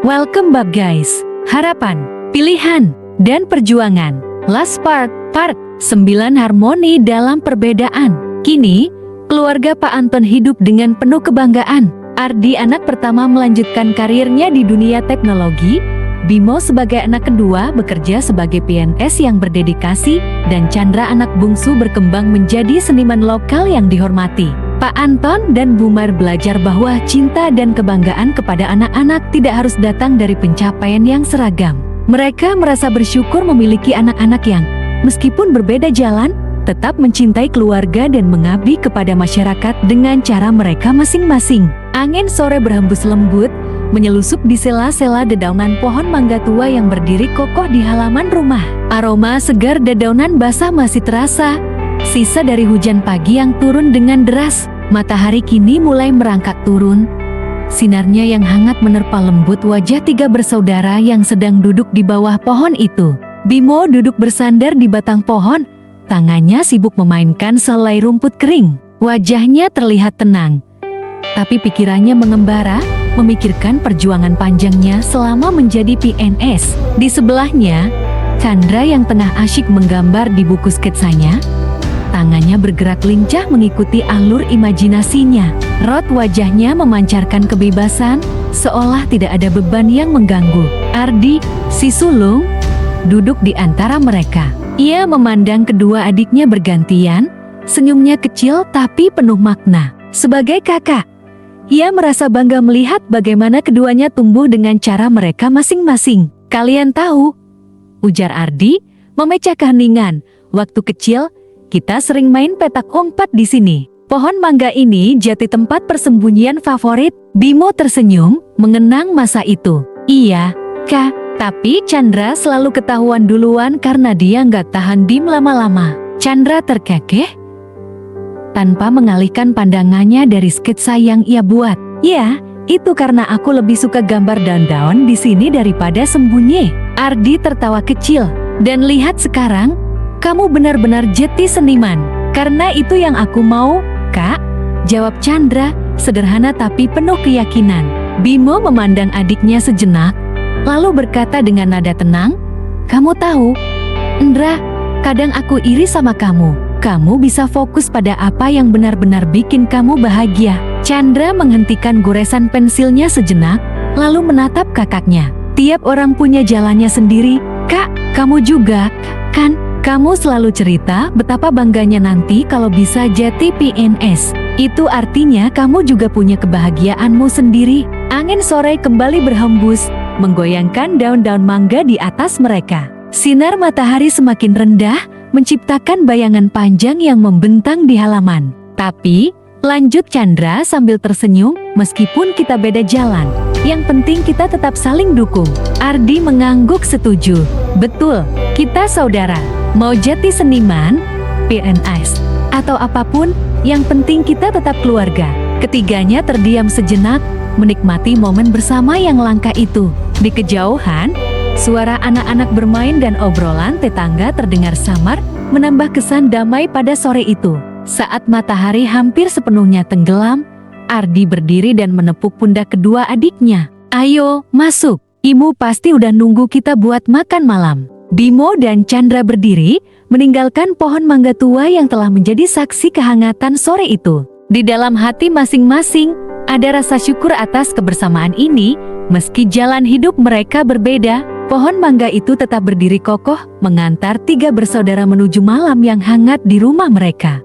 Welcome back guys. Harapan, pilihan, dan perjuangan. Last part 9 harmoni dalam perbedaan. Kini, keluarga Pak Anton hidup dengan penuh kebanggaan. Ardi anak pertama melanjutkan karirnya di dunia teknologi. Bimo sebagai anak kedua bekerja sebagai PNS yang berdedikasi, dan Chandra anak bungsu berkembang menjadi seniman lokal yang dihormati. Pak Anton dan Bumar belajar bahwa cinta dan kebanggaan kepada anak-anak tidak harus datang dari pencapaian yang seragam. Mereka merasa bersyukur memiliki anak-anak yang, meskipun berbeda jalan, tetap mencintai keluarga dan mengabdi kepada masyarakat dengan cara mereka masing-masing. Angin sore berhembus lembut, menyelusup di sela-sela dedaunan pohon mangga tua yang berdiri kokoh di halaman rumah. Aroma segar dedaunan basah masih terasa, sisa dari hujan pagi yang turun dengan deras. Matahari kini mulai merangkak turun. Sinarnya yang hangat menerpa lembut wajah 3 bersaudara yang sedang duduk di bawah pohon itu. Bimo duduk bersandar di batang pohon, tangannya sibuk memainkan selai rumput kering. Wajahnya terlihat tenang, tapi pikirannya mengembara, memikirkan perjuangan panjangnya selama menjadi PNS. Di sebelahnya, Chandra yang tengah asyik menggambar di buku sketsanya. Tangannya bergerak lincah mengikuti alur imajinasinya. Raut wajahnya memancarkan kebebasan, seolah tidak ada beban yang mengganggu. Ardi, si sulung, duduk di antara mereka. Ia memandang kedua adiknya bergantian, senyumnya kecil tapi penuh makna. Sebagai kakak, ia merasa bangga melihat bagaimana keduanya tumbuh dengan cara mereka masing-masing. "Kalian tahu," ujar Ardi, memecah keheningan, "waktu kecil, kita sering main petak umpet di sini. Pohon mangga ini jadi tempat persembunyian favorit." Bimo tersenyum, mengenang masa itu. "Iya, Kak, tapi Chandra selalu ketahuan duluan karena dia nggak tahan diem lama-lama." Chandra terkekeh, tanpa mengalihkan pandangannya dari sketsa yang ia buat. "Ya, itu karena aku lebih suka gambar daun-daun di sini daripada sembunyi." Ardi tertawa kecil. "Dan lihat sekarang, kamu benar-benar jeti seniman." "Karena itu yang aku mau, Kak," jawab Chandra, sederhana tapi penuh keyakinan. Bimo memandang adiknya sejenak, lalu berkata dengan nada tenang, "Kamu tahu, Indra, kadang aku iri sama kamu. Kamu bisa fokus pada apa yang benar-benar bikin kamu bahagia." Chandra menghentikan goresan pensilnya sejenak, lalu menatap kakaknya. "Tiap orang punya jalannya sendiri, Kak. Kamu juga, kan? Kamu selalu cerita betapa bangganya nanti kalau bisa jadi PNS. Itu artinya kamu juga punya kebahagiaanmu sendiri." Angin sore kembali berhembus, menggoyangkan daun-daun mangga di atas mereka. Sinar matahari semakin rendah, menciptakan bayangan panjang yang membentang di halaman. "Tapi," lanjut Chandra sambil tersenyum, "meskipun kita beda jalan, yang penting kita tetap saling dukung." Ardi mengangguk setuju. "Betul, kita saudara. Mau jadi seniman, PNS, atau apapun, yang penting kita tetap keluarga." Ketiganya terdiam sejenak, menikmati momen bersama yang langka itu. Di kejauhan, suara anak-anak bermain dan obrolan tetangga terdengar samar, menambah kesan damai pada sore itu. Saat matahari hampir sepenuhnya tenggelam, Ardi berdiri dan menepuk pundak kedua adiknya. "Ayo, masuk. Ibu pasti udah nunggu kita buat makan malam." Bimo dan Chandra berdiri, meninggalkan pohon mangga tua yang telah menjadi saksi kehangatan sore itu. Di dalam hati masing-masing, ada rasa syukur atas kebersamaan ini. Meski jalan hidup mereka berbeda, pohon mangga itu tetap berdiri kokoh, mengantar 3 bersaudara menuju malam yang hangat di rumah mereka.